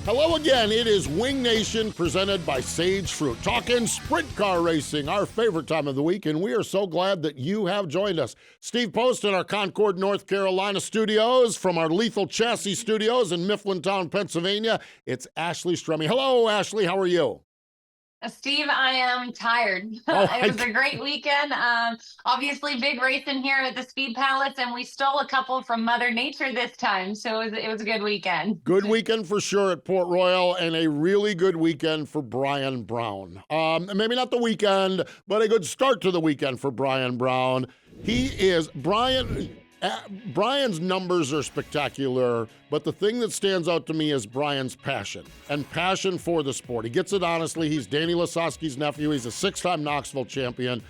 Hello again. It is Wing Nation presented by Sage Fruit. Talking sprint car racing, our favorite time of the week, and we are so glad that you have joined us. Steve Post in our Concord, North Carolina studios, from our Lethal Chassis studios in Mifflintown, Pennsylvania, it's Ashley Stremme. Hello, Ashley. How are you? Steve, I am tired. It was a great weekend. Obviously, big racing here at the Speed Palace, and we stole a couple from Mother Nature this time, so it was a good weekend. Good weekend for sure at Port Royal, and a really good weekend for Brian Brown. Maybe not the weekend, but a good start to the weekend for Brian Brown. Brian's numbers are spectacular, but the thing that stands out to me is Brian's passion for the sport. He gets it honestly. He's Danny Lasowski's nephew. He's a 6-time Knoxville champion.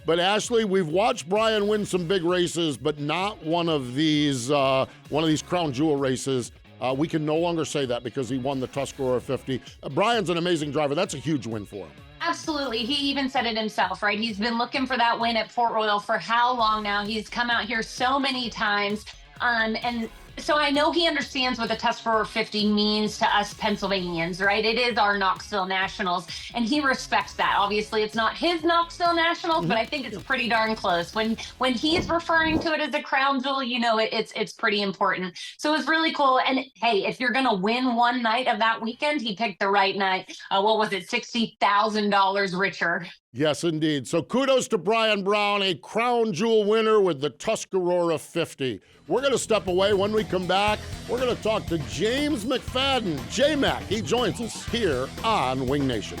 But Ashley, we've watched Brian win some big races, but not one of these crown jewel races. We can no longer say that because he won the Tuscarora 50. Brian's an amazing driver. That's a huge win for him. Absolutely. He even said it himself, right? He's been looking for that win at Port Royal for how long now? He's come out here so many times. And so I know he understands what the Tuscarora 50 means to us Pennsylvanians, right? It is our Knoxville Nationals, and he respects that. Obviously, it's not his Knoxville Nationals, but I think it's pretty darn close. When he's referring to it as a crown jewel, you know it's pretty important. So it was really cool. And hey, if you're gonna win one night of that weekend, he picked the right night. What was it, $60,000 richer? Yes, indeed. So kudos to Brian Brown, a crown jewel winner with the Tuscarora 50. We're going to step away. When we come back, we're going to talk to James McFadden, J-Mac. He joins us here on Wing Nation.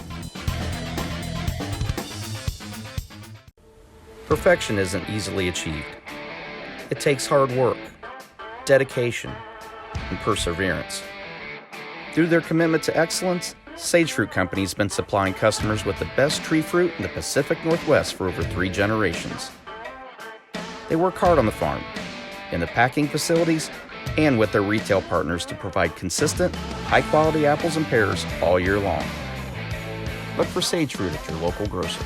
Perfection isn't easily achieved. It takes hard work, dedication, and perseverance. Through their commitment to excellence, Sage Fruit Company has been supplying customers with the best tree fruit in the Pacific Northwest for over 3 generations. They work hard on the farm, in the packing facilities, and with their retail partners to provide consistent, high-quality apples and pears all year long. Look for Sage Fruit at your local grocer.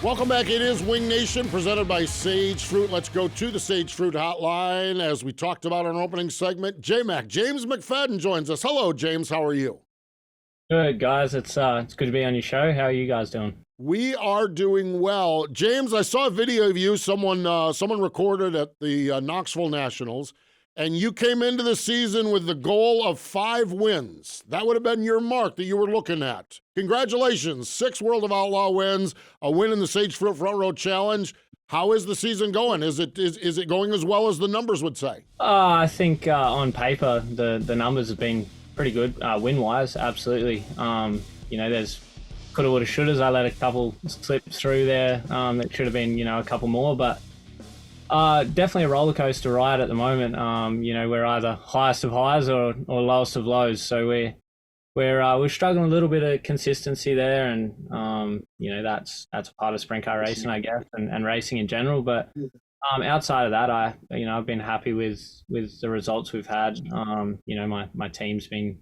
Welcome back. It is Wing Nation presented by Sage Fruit. Let's go to the Sage Fruit hotline. As we talked about in our opening segment, J-Mac, James McFadden joins us. Hello, James. How are you? Good, guys. It's good to be on your show. How are you guys doing? We are doing well. James, I saw a video of you. Someone recorded at the Knoxville Nationals, and you came into the season with the goal of 5 wins. That would have been your mark that you were looking at. Congratulations. 6 World of Outlaw wins, a win in the Sage Fruit Front Row Challenge. How is the season going? Is it going as well as the numbers would say? I think on paper, the numbers have been pretty good, win-wise, absolutely. There's coulda, woulda, shouldas. I let a couple slip through there that should have been, a couple more, but definitely a roller coaster ride at the moment. We're either highest of highs or lowest of lows. So we're struggling a little bit of consistency there, and that's part of sprint car racing, I guess, and racing in general. But outside of that, I've been happy with the results we've had. My team's been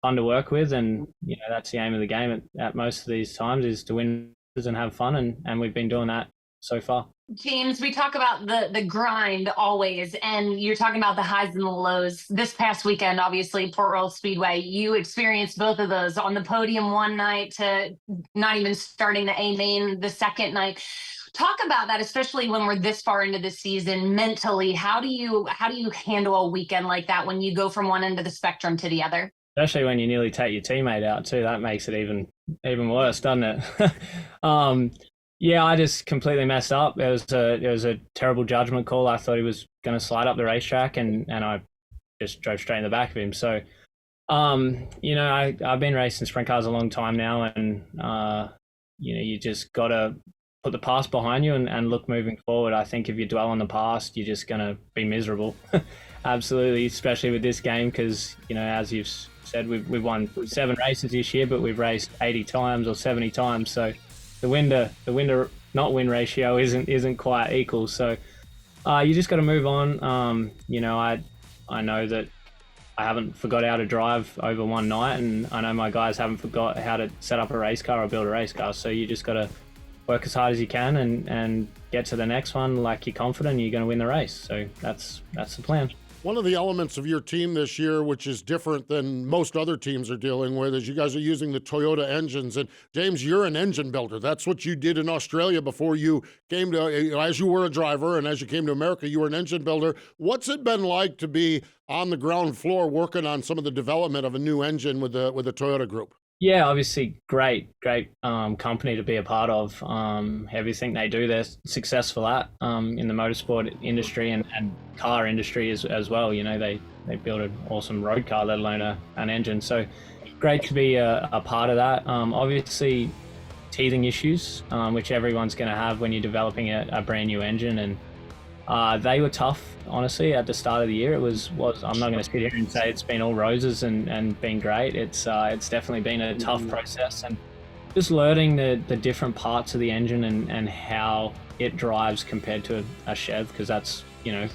fun to work with, and that's the aim of the game at most of these times, is to win and have fun, and we've been doing that so far. James, we talk about the grind always, and you're talking about the highs and the lows. This past weekend, obviously, Port Royal Speedway, you experienced both of those on the podium one night to not even starting the A main the second night. Talk about that, especially when we're this far into the season mentally. How do you handle a weekend like that when you go from one end of the spectrum to the other? Especially when you nearly take your teammate out too. That makes it even worse, doesn't it? Yeah, I just completely messed up. It was a terrible judgment call. I thought he was going to slide up the racetrack, and I just drove straight in the back of him. So, I've been racing sprint cars a long time now, and you just got to put the past behind you and look moving forward. I think if you dwell on the past, you're just going to be miserable. Absolutely, especially with this game, because as you've said, we've won 7 races this year, but we've raced 80 times or 70 times. So the win to not win ratio isn't quite equal. So you just got to move on. I know that I haven't forgot how to drive over one night, and I know my guys haven't forgot how to set up a race car or build a race car. So you just got to work as hard as you can and get to the next one like you're confident you're going to win the race. So that's the plan. One of the elements of your team this year, which is different than most other teams are dealing with, is you guys are using the Toyota engines. And James, you're an engine builder. That's what you did in Australia before you came to, as you were a driver and as you came to America, you were an engine builder. What's it been like to be on the ground floor working on some of the development of a new engine with the Toyota group? Yeah, obviously great company to be a part of. Everything they do, they're successful at in the motorsport industry and car industry as well. You know, they build an awesome road car, let alone an engine. So great to be a part of that. Obviously teething issues, which everyone's going to have when you're developing a brand new engine, and they were tough, honestly, at the start of the year. It was I'm not going to sit here and say it's been all roses and been great. It's definitely been a tough process, and just learning the different parts of the engine and how it drives compared to a Chev, because that's, you know,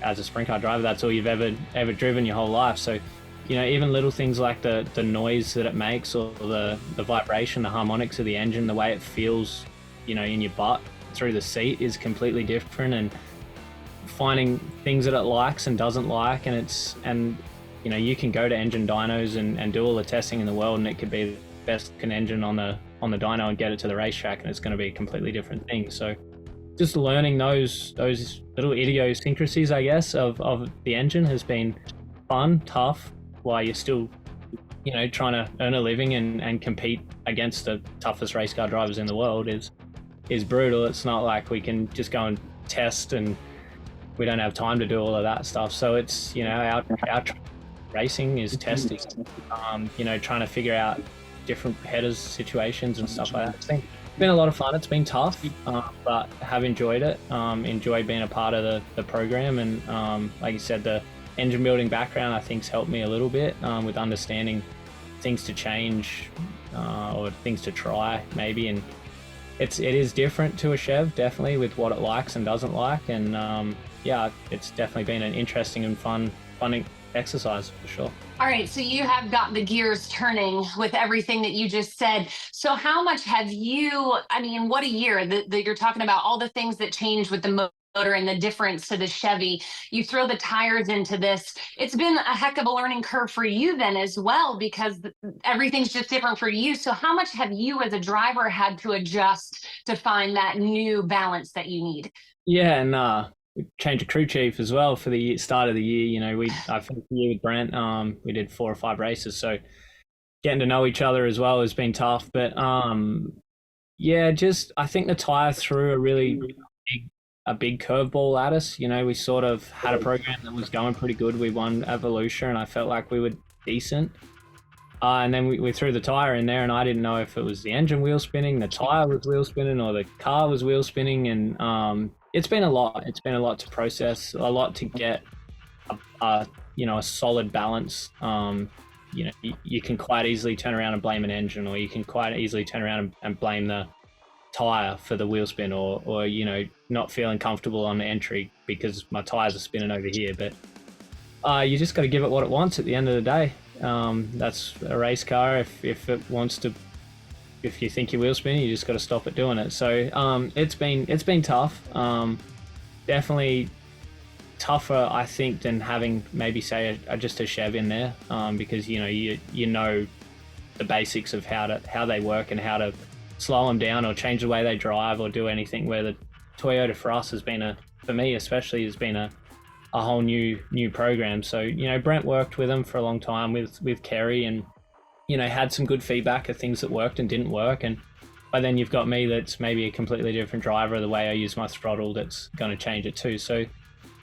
as a sprint car driver, that's all you've ever driven your whole life. So, you know, even little things like the noise that it makes, or the vibration, the harmonics of the engine, the way it feels, you know, in your butt through the seat is completely different, and finding things that it likes and doesn't like, and you know, you can go to engine dynos and do all the testing in the world, and it could be the best engine on the dyno and get it to the racetrack, and it's going to be a completely different thing. So just learning those little idiosyncrasies, I guess, of the engine has been fun, tough, while you're still, you know, trying to earn a living and compete against the toughest race car drivers in the world is brutal. It's not like we can just go and test, and we don't have time to do all of that stuff. So it's, you know, our racing is testing, you know, trying to figure out different headers situations and stuff like that. It's been a lot of fun. It's been tough, but have enjoyed it. Enjoyed being a part of the program, and like you said, the engine building background I think's helped me a little bit with understanding things to change or things to try maybe, and it is different to a Chev, definitely, with what it likes and doesn't like, and yeah, it's definitely been an interesting and fun exercise for sure. All right, so you have got the gears turning with everything that you just said. So how much have you, I mean, what a year that you're talking about, all the things that changed with the motor and the difference to the Chevy. You throw the tires into this. It's been a heck of a learning curve for you then as well, because everything's just different for you. So how much have you as a driver had to adjust to find that new balance that you need? Yeah, and we changed a crew chief as well for the start of the year. You know, I finished the year with Brent. We did 4 or 5 races, so getting to know each other as well has been tough. But yeah, just I think the tire threw a big curveball at us. You know, we sort of had a program that was going pretty good. We won at Volusia, and I felt like we were decent. And then we threw the tire in there, and I didn't know if it was the engine wheel spinning, the tire was wheel spinning, or the car was wheel spinning, and it's been a lot. It's been a lot to process, a lot to get a solid balance. You know, you can quite easily turn around and blame an engine, or you can quite easily turn around and blame the tire for the wheel spin, or you know, not feeling comfortable on the entry because my tires are spinning over here. But you just got to give it what it wants at the end of the day. That's a race car. If it wants to, if you think you're wheel spinning, you just got to stop it doing it. So it's been tough. Definitely tougher, I think, than having maybe say just a Chev in there, because you know the basics of how they work and how to slow them down or change the way they drive or do anything. Where the Toyota for us has been for me especially, has been a whole new program. So, you know, Brent worked with them for a long time with Kerry, and, you know, had some good feedback of things that worked and didn't work. And by then you've got me that's maybe a completely different driver. The way I use my throttle, that's going to change it too. So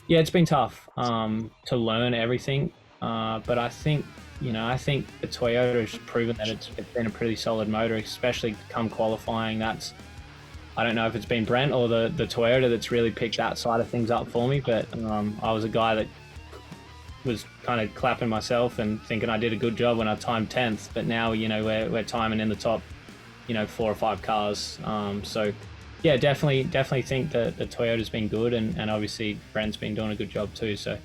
yeah, it's been tough to learn everything. But I think the Toyota has proven that it's been a pretty solid motor, especially come qualifying. I don't know if it's been Brent or the Toyota that's really picked that side of things up for me, but I was a guy that was kind of clapping myself and thinking I did a good job when I timed 10th, but now, you know, we're timing in the top, you know, 4 or 5 cars. So yeah, definitely think that the Toyota's been good, and obviously Brent's been doing a good job too. So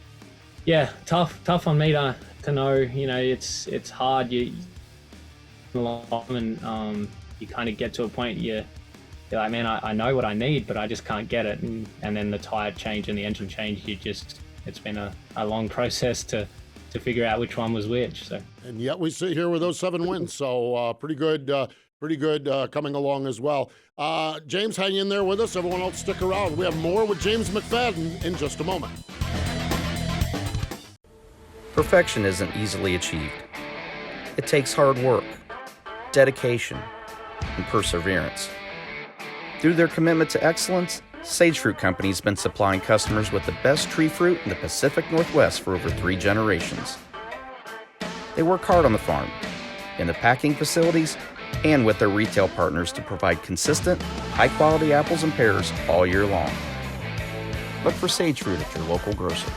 Yeah, tough on me to know. You know, it's hard. You and you kind of get to a point you're like, man, I know what I need, but I just can't get it. And then the tire change and the engine change, it's been a long process to figure out which one was which. So, And yet we sit here with those 7 wins. So pretty good coming along as well. James, hang in there with us. Everyone else stick around. We have more with James McFadden in just a moment. Perfection isn't easily achieved. It takes hard work, dedication, and perseverance. Through their commitment to excellence, Sage Fruit Company has been supplying customers with the best tree fruit in the Pacific Northwest for over 3 generations. They work hard on the farm, in the packing facilities, and with their retail partners to provide consistent, high-quality apples and pears all year long. Look for Sage Fruit at your local grocer.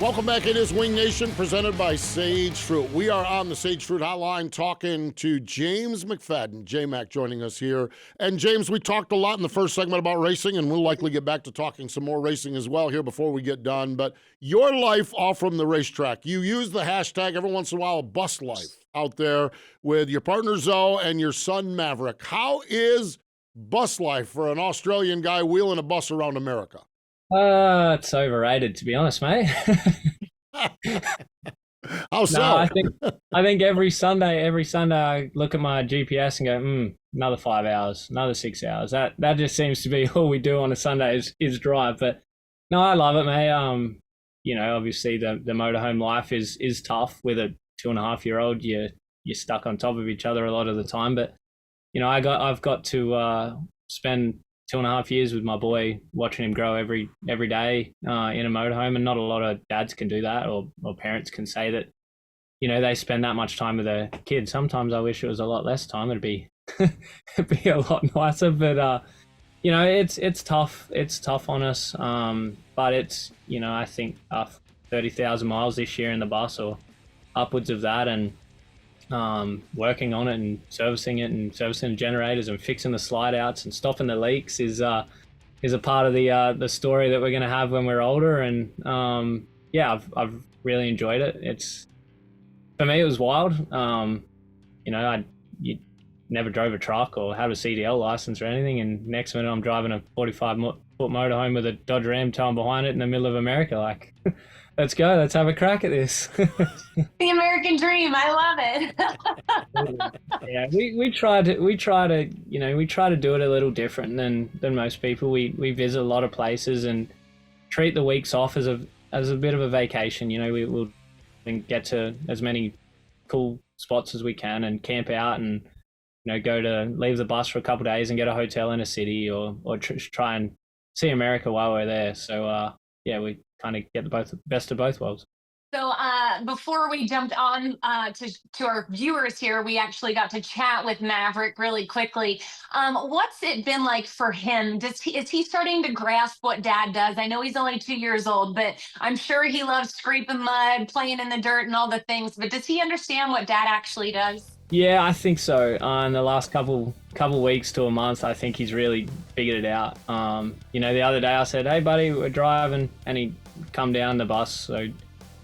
Welcome back. It is Wing Nation presented by Sage Fruit. We are on the Sage Fruit Hotline talking to James McFadden. J-Mac joining us here. And James, we talked a lot in the first segment about racing, and we'll likely get back to talking some more racing as well here before we get done. But your life off from the racetrack, you use the hashtag every once in a while, bus life, out there with your partner Zoe and your son Maverick. How is bus life for an Australian guy wheeling a bus around America? It's overrated, to be honest, mate. How so? No, I think every Sunday I look at my GPS and go, another 5 hours, another 6 hours. That just seems to be all we do on a Sunday is drive. But no, I love it, mate. You know, obviously the motorhome life is tough with a 2.5-year-old. You're stuck on top of each other a lot of the time. But you know, I've got to spend 2.5 years with my boy, watching him grow every day in a motorhome, and not a lot of dads can do that, or parents can say that, you know, they spend that much time with their kids. Sometimes I wish it was a lot less time. It'd be it'd be a lot nicer, but you know, it's tough. It's tough on us, but it's, you know, I think 30,000 miles this year in the bus or upwards of that, and working on it and servicing the generators and fixing the slide outs and stopping the leaks is a part of the story that we're going to have when we're older. And yeah, I've really enjoyed it. It's, for me, it was wild. You know, you never drove a truck or had a CDL license or anything, and next minute I'm driving a 45-foot motorhome with a Dodge Ram towing behind it in the middle of America. Like, let's go. Let's have a crack at this. The American dream. I love it. Yeah, we try to do it a little different than most people. We visit a lot of places and treat the weeks off as a bit of a vacation. You know, we'll get to as many cool spots as we can and camp out, and you know, leave the bus for a couple of days and get a hotel in a city, or try and see America while we're there. So yeah, we kind of get the best of both worlds. So before we jumped on to our viewers here, we actually got to chat with Maverick really quickly. What's it been like for him? Is he starting to grasp what Dad does? I know he's only 2 years old, but I'm sure he loves scraping mud, playing in the dirt and all the things. But does he understand what Dad actually does? Yeah, I think so. In the last couple weeks to a month, I think he's really figured it out. You know, the other day I said, "Hey, buddy, we're driving," and he come down the bus. So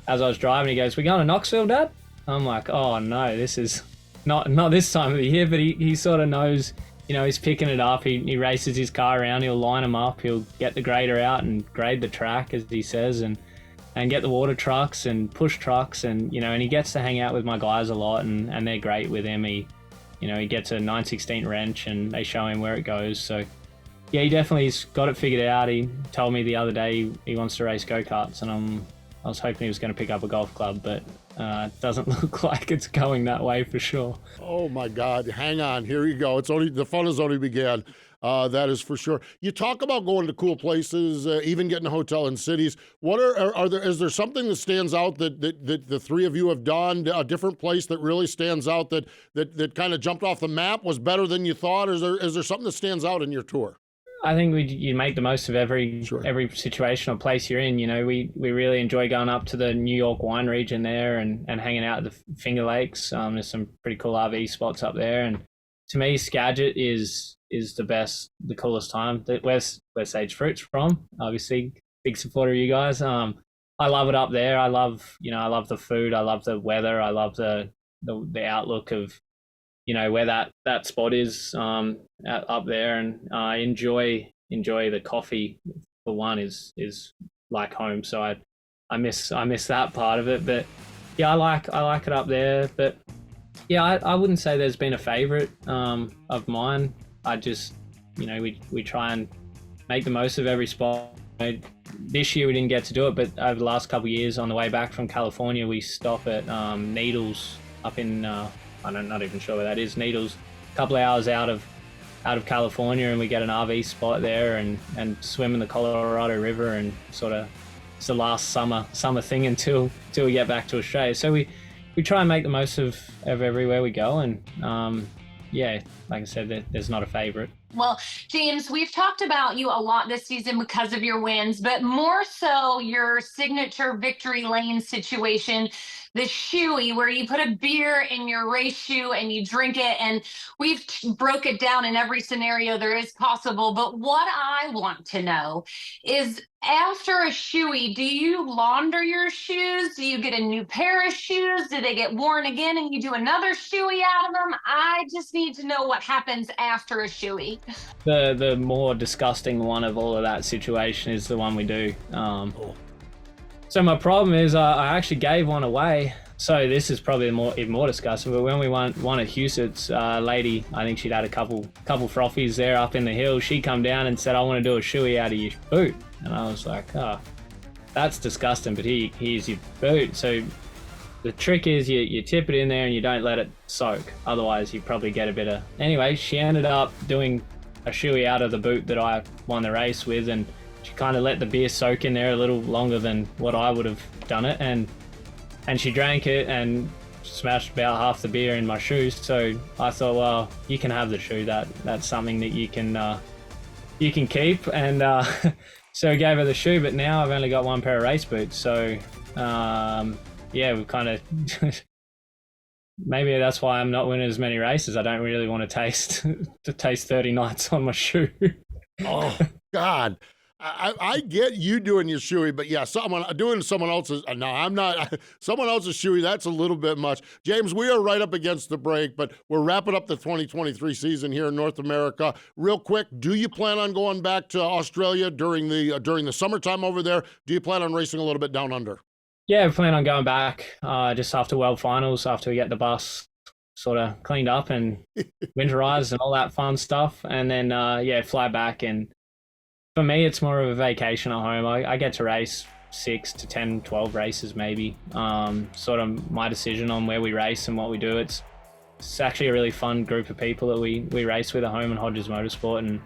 as I was driving, he goes, "We going to Knoxville, Dad?" I'm like, "Oh no, this is not this time of the year." But he sort of knows. You know, he's picking it up. He races his car around. He'll line them up. He'll get the grader out and grade the track, as he says, and get the water trucks and push trucks, and you know, and he gets to hang out with my guys a lot, and they're great with him. He gets a 9/16 wrench and they show him where it goes. So yeah, he definitely's got it figured out. He told me the other day he wants to race go-karts, and I was hoping he was going to pick up a golf club, but it doesn't look like it's going that way for sure. Oh my God, hang on, here you go. The fun has only began. That is for sure. You talk about going to cool places, even getting a hotel in cities. What is there something that stands out that the three of you have done, a different place that really stands out that kind of jumped off the map, was better than you thought? Is there something that stands out in your tour? I think you make the most of every situation or place you're in. You know, we really enjoy going up to the New York wine region there and hanging out at the Finger Lakes. There's some pretty cool RV spots up there. And to me, Skagit is the coolest time. Where's Sage Fruit's from? Obviously, big supporter of you guys. I love it up there. I love the food. I love the weather. I love the outlook of, where that spot is up there, and I enjoy the coffee. For one, is like home. So I miss that part of it. But yeah, I like it up there. But yeah, I wouldn't say there's been a favorite of mine. I just, we try and make the most of every spot. This year we didn't get to do it, but over the last couple of years on the way back from California, we stop at Needles up in, I'm not even sure where that is, Needles, a couple of hours out of California, and we get an RV spot there and swim in the Colorado River, and sort of, it's the last summer thing until we get back to Australia. So we try and make the most of everywhere we go, and yeah, like I said, there's not a favorite. Well, James, we've talked about you a lot this season because of your wins, but more so your signature victory lane situation, the shoey, where you put a beer in your race shoe and you drink it. And we've broke it down in every scenario there is possible. But what I want to know is, after a shoey, do you launder your shoes? Do you get a new pair of shoes? Do they get worn again and you do another shoey out of them? I just need to know what happens after a shoey. The more disgusting one of all of that situation is the one we do. So my problem is I actually gave one away. So this is probably even more disgusting. But when we won at Huset's, lady, I think she'd had a couple frothies there up in the hill. She come down and said, "I want to do a shoey out of your boot." And I was like, "Oh, that's disgusting." But here's your boot. So the trick is you tip it in there and you don't let it soak. Otherwise, you probably get a bit of. Anyway, she ended up doing a shoey out of the boot that I won the race with, and she kind of let the beer soak in there a little longer than what I would have done it, and she drank it and smashed about half the beer in my shoes. So I thought, well, you can have the shoe. That's something that you can keep, and so I gave her the shoe. But now I've only got one pair of race boots. So yeah, we've kind of maybe that's why I'm not winning as many races. I don't really want to taste 30 nights on my shoe. Oh God. I get you doing your shoey, but yeah, someone else's. No, I'm not. Someone else's shoey, that's a little bit much. James, we are right up against the break, but we're wrapping up the 2023 season here in North America. Real quick, do you plan on going back to Australia during the summertime over there? Do you plan on racing a little bit down under? Yeah, we plan on going back just after World Finals, after we get the bus sort of cleaned up and winterized and all that fun stuff, and then fly back. And for me, it's more of a vacation at home. I get to race 6 to 10, 12 races maybe. Sort of my decision on where we race and what we do. It's actually a really fun group of people that we race with at home in Hodges Motorsport, and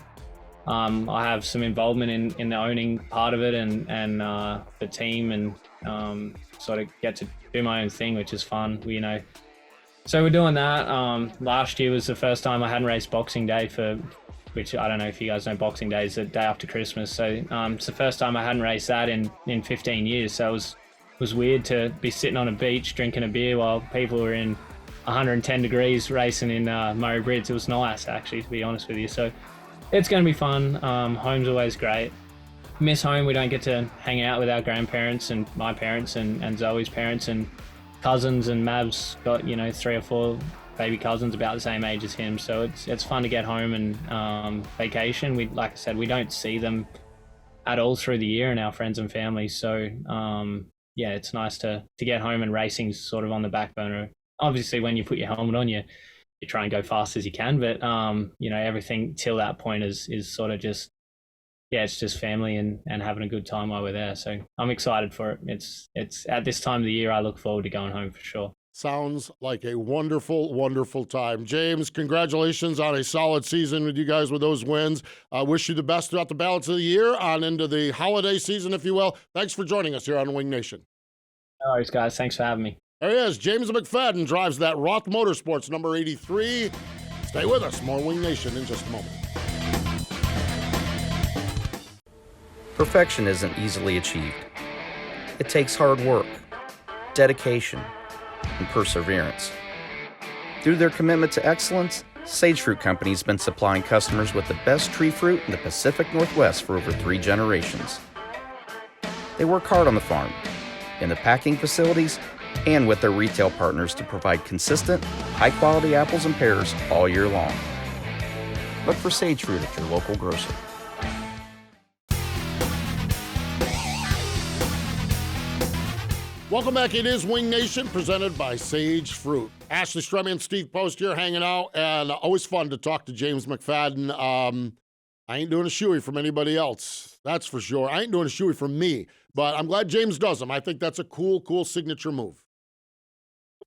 I have some involvement in the owning part of it and the team, and sort of get to do my own thing, which is fun. So we're doing that. Last year was the first time I hadn't raced Boxing Day, which I don't know if you guys know, Boxing Day is the day after Christmas. So it's the first time I hadn't raced that in 15 years. So it was weird to be sitting on a beach drinking a beer while people were in 110 degrees racing in Murray Bridge. It was nice, actually, to be honest with you. So it's going to be fun. Home's always great. Miss home. We don't get to hang out with our grandparents and my parents and Zoe's parents and cousins, and Mav's got 3 or 4 baby cousins about the same age as him, so it's fun to get home and vacation. Like I said, we don't see them at all through the year, and our friends and family. So yeah, it's nice to get home, and racing's sort of on the back burner. Obviously, when you put your helmet on, you try and go fast as you can, but everything till that point is sort of just, yeah, it's just family and having a good time while we're there. So I'm excited for it. It's at this time of the year I look forward to going home for sure. Sounds like a wonderful, wonderful time. James, congratulations on a solid season with you guys with those wins. I wish you the best throughout the balance of the year on into the holiday season, if you will. Thanks for joining us here on Wing Nation. No worries, guys. Thanks for having me. There he is. James McFadden drives that Roth Motorsports number 83. Stay with us. More Wing Nation in just a moment. Perfection isn't easily achieved. It takes hard work, dedication, and perseverance. Through their commitment to excellence, Sage Fruit Company's been supplying customers with the best tree fruit in the Pacific Northwest for over 3 generations. They work hard on the farm, in the packing facilities, and with their retail partners to provide consistent, high-quality apples and pears all year long. Look for Sage Fruit at your local grocer. Welcome back. It is Wing Nation, presented by Sage Fruit. Ashley Stremme and Steve Post here hanging out, and always fun to talk to James McFadden. I ain't doing a shoey from anybody else, that's for sure. I ain't doing a shoey from me, but I'm glad James does them. I think that's a cool signature move.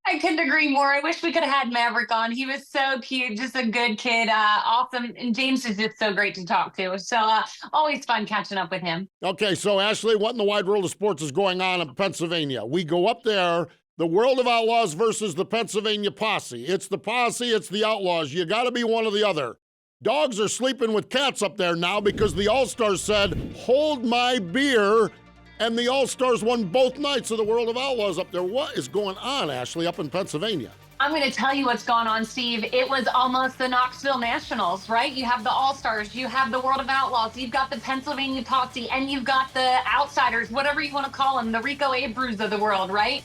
I couldn't agree more. I wish we could have had Maverick on. He was so cute, just a good kid, awesome. And James is just so great to talk to. So always fun catching up with him. Okay, so Ashley, what in the wide world of sports is going on in Pennsylvania? We go up there, the World of Outlaws versus the Pennsylvania Posse. It's the Posse, it's the Outlaws. You got to be one or the other. Dogs are sleeping with cats up there now because the All-Stars said, hold my beer. And the All-Stars won both nights of the World of Outlaws up there. What is going on, Ashley, up in Pennsylvania? I'm going to tell you what's going on, Steve. It was almost the Knoxville Nationals, right? You have the All-Stars, you have the World of Outlaws, you've got the Pennsylvania Posse, and you've got the Outsiders, whatever you want to call them, the Rico Abreu's of the world, right?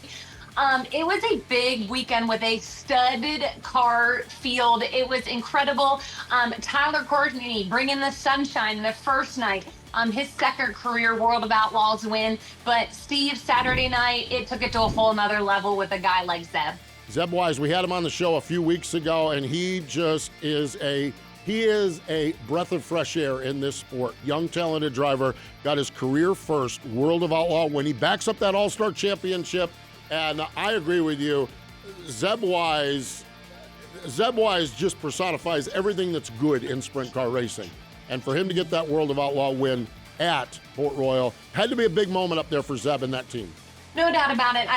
It was a big weekend with a studded car field. It was incredible. Tyler Courtney bringing the sunshine the first night. His second career World of Outlaws win. But Steve, Saturday night, it took it to a whole nother level with a guy like Zeb. Zeb Wise, we had him on the show a few weeks ago, and he just is a breath of fresh air in this sport. Young, talented driver, got his career first World of Outlaw when he backs up that All-Star Championship. And I agree with you. Zeb Wise just personifies everything that's good in sprint car racing. And for him to get that World of Outlaw win at Port Royal had to be a big moment up there for Zeb and that team. No doubt about it.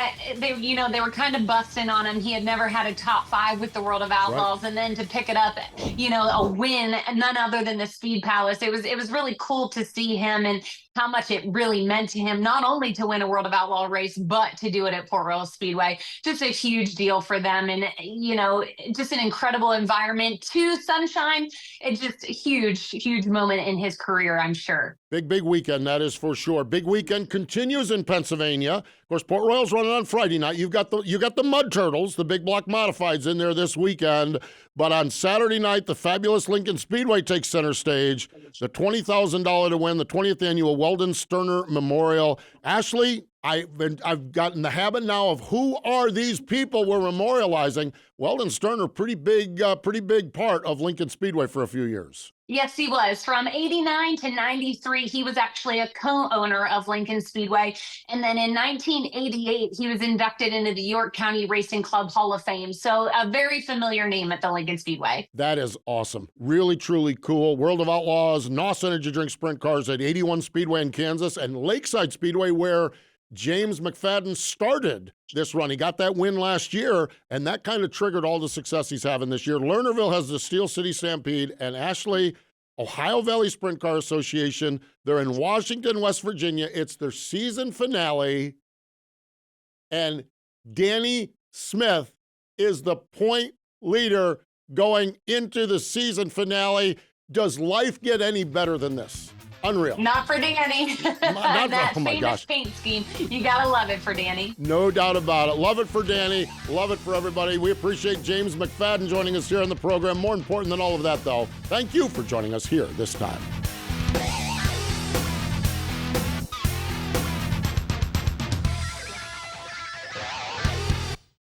They were kind of busting on him. He had never had a top 5 with the World of Outlaws, right. And then to pick it up, a win, none other than the Speed Palace. It was really cool to see him and how much it really meant to him, not only to win a World of Outlaw race, but to do it at Port Royal Speedway. Just a huge deal for them, and just an incredible environment to sunshine. It's just a huge moment in his career, I'm sure. Big weekend, that is for sure. Big weekend continues in Pennsylvania. Of course, Port Royal's running on Friday night. You got the Mud Turtles, the big block modifieds in there this weekend. But on Saturday night, the fabulous Lincoln Speedway takes center stage. The $20,000 to win the 20th annual Weldon Sterner Memorial. Ashley, I've gotten the habit now of who are these people we're memorializing. Weldon Sterner, pretty big part of Lincoln Speedway for a few years. Yes, he was. From 89 to 93, he was actually a co-owner of Lincoln Speedway. And then in 1988, he was inducted into the York County Racing Club Hall of Fame. So a very familiar name at the Lincoln Speedway. That is awesome. Really, truly cool. World of Outlaws, NOS Energy Drink Sprint Cars at 81 Speedway in Kansas and Lakeside Speedway, where James McFadden started this run. He got that win last year, and that kind of triggered all the success he's having this year. Lernerville has the Steel City Stampede, and Ashley, Ohio Valley Sprint Car Association, they're in Washington, West Virginia. It's their season finale, and Danny Smith is the point leader going into the season finale. Does life get any better than this? Unreal. Not for Danny. That famous paint scheme. You gotta love it for Danny. No doubt about it. Love it for Danny. Love it for everybody. We appreciate James McFadden joining us here on the program. More important than all of that, though, thank you for joining us here this time.